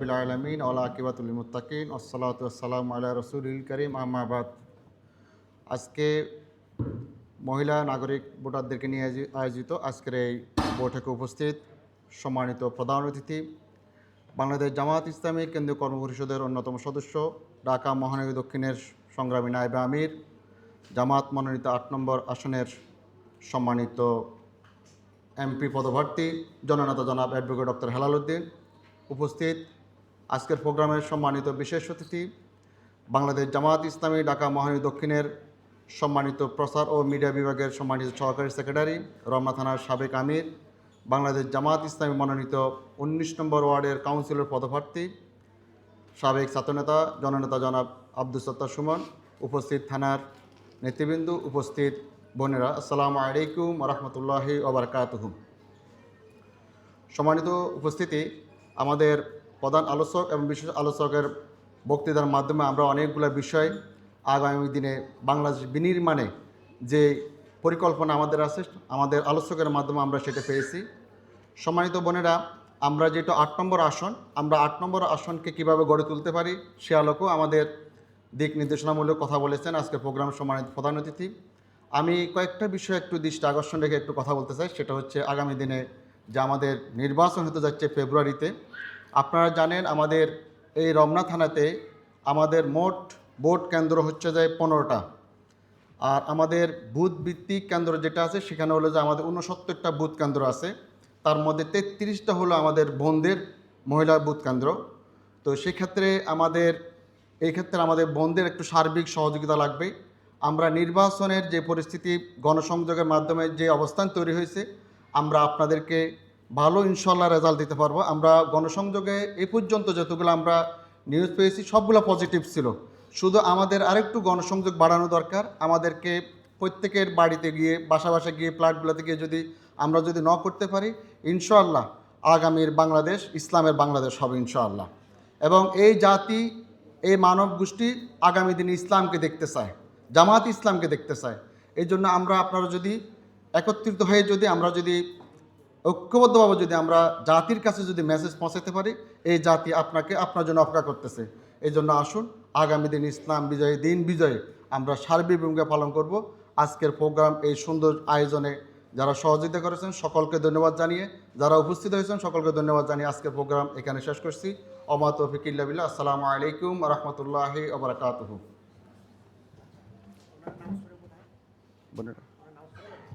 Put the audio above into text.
আলামিন ওয়ালা আকিবাতুল মুত্তাকিন ওয়াসসালাতু ওয়াসসালামু আলা রাসূলিল কারীম আম্মা বাদ। আজকে মহিলা নাগরিক ভোটারদেরকে নিয়ে আয়োজিত আজকের এই বৈঠকে উপস্থিত সম্মানিত প্রধান অতিথি, বাংলাদেশ জামায়াত ইসলামী কেন্দ্রীয় কর্মপরিষদের অন্যতম সদস্য, ঢাকা মহানগরী দক্ষিণের সংগ্রামী নায়েবে আমির, জামাত মনোনীত ৮ নম্বর আসনের সম্মানিত এমপি পদপ্রার্থী জননেতা জনাব অ্যাডভোকেট ডক্টর হেলাল উদ্দিন, উপস্থিত আজকের প্রোগ্রামের সম্মানিত বিশেষ অতিথি, বাংলাদেশ জামায়াত ইসলামী ঢাকা মহানগরী দক্ষিণের সম্মানিত প্রচার ও মিডিয়া বিভাগের সম্মানিত সহকারী সেক্রেটারি, রমনা থানার সাবেক আমির, বাংলাদেশ জামায়াত ইসলামী মনোনীত ১৯ নম্বর ওয়ার্ডের কাউন্সিলর পদপ্রার্থী, সাবেক ছাত্রনেতা জননেতা জনাব আব্দুল সত্তার সুমন, উপস্থিত থানার নেতৃবৃন্দ, উপস্থিত বোনেরা, আসসালামু আলাইকুম ওয়া রাহমাতুল্লাহি ওয়া বারাকাতুহু। সম্মানিত উপস্থিতি, আমাদের প্রধান আলোচক এবং বিশেষ আলোচকের বক্তৃতার মাধ্যমে আমরা অনেকগুলো বিষয় আগামী দিনে বাংলাদেশ বিনির্মাণে যে পরিকল্পনা আমাদের আছে, আমাদের আলোচকের মাধ্যমে আমরা সেটা পেয়েছি। সম্মানিত বোনেরা, আমরা যেটা ৮ নম্বর আসন, আমরা ৮ নম্বর আসনকে কীভাবে গড়ে তুলতে পারি সে আলোকেও আমাদের দিক নির্দেশনামূলক কথা বলেছেন আজকে প্রোগ্রাম সম্মানিত প্রধান অতিথি। আমি কয়েকটা বিষয় একটু দৃষ্টি আকর্ষণ রেখে একটু কথা বলতে চাই। সেটা হচ্ছে আগামী দিনে যে আমাদের নির্বাচন হতে যাচ্ছে ফেব্রুয়ারিতে। আপনারা জানেন আমাদের এই রমনা থানাতে আমাদের মোট ভোট কেন্দ্র হচ্ছে যে 15টা, আর আমাদের বুথ ভিত্তিক কেন্দ্র যেটা আছে সেখানে হলো যে আমাদের 69টা বুথ কেন্দ্র আছে। তার মধ্যে 33টা হলো আমাদের বোনদের মহিলা বুথ কেন্দ্র। তো সেক্ষেত্রে এই ক্ষেত্রে আমাদের বোনদের একটু সার্বিক সহযোগিতা লাগবে। আমরা নির্বাচনের যে পরিস্থিতি, গণসংযোগের মাধ্যমে যে অবস্থান তৈরি হয়েছে, আমরা আপনাদেরকে ভালো ইনশাল্লাহ রেজাল্ট দিতে পারবো। আমরা গণসংযোগে এই পর্যন্ত যতগুলো আমরা নিউজ পেয়েছি সবগুলো পজিটিভ ছিল। শুধু আমাদের আরেকটু গণসংযোগ বাড়ানো দরকার। আমাদেরকে প্রত্যেকের বাড়িতে গিয়ে, বাসা গিয়ে, ফ্ল্যাটগুলোতে গিয়ে আমরা যদি ন করতে পারি, ইনশাআল্লাহ আগামীর বাংলাদেশ ইসলামের বাংলাদেশ হবে ইনশাআল্লাহ। এবং এই জাতি, এই মানব গোষ্ঠী আগামী দিনে ইসলামকে দেখতে চায়, জামাত ইসলামকে দেখতে চায়। এই জন্য আপনারা যদি একত্রিত হয়ে আমরা যদি ঐক্যবদ্ধভাবে আমরা জাতির কাছে যদি মেসেজ পৌঁছাতে পারি, এই জাতি আপনার জন্য অপেক্ষা করতেছে। এই জন্য আসুন আগামী দিন ইসলাম বিজয়ী, দিন বিজয়ে আমরা সার্বিক ভূমিকা পালন করব। আজকের প্রোগ্রাম এই সুন্দর আয়োজনে যারা সহযোগিতা করেছেন সকলকে ধন্যবাদ জানিয়ে, যারা উপস্থিত হয়েছেন সকলকে ধন্যবাদ জানিয়ে আজকের প্রোগ্রাম এখানে শেষ করছি। ওমা তৌফিক ইল্লা বিল্লাহ। আসসালামু আলাইকুম ওয়া রাহমাতুল্লাহি ওয়া বারাকাতুহু।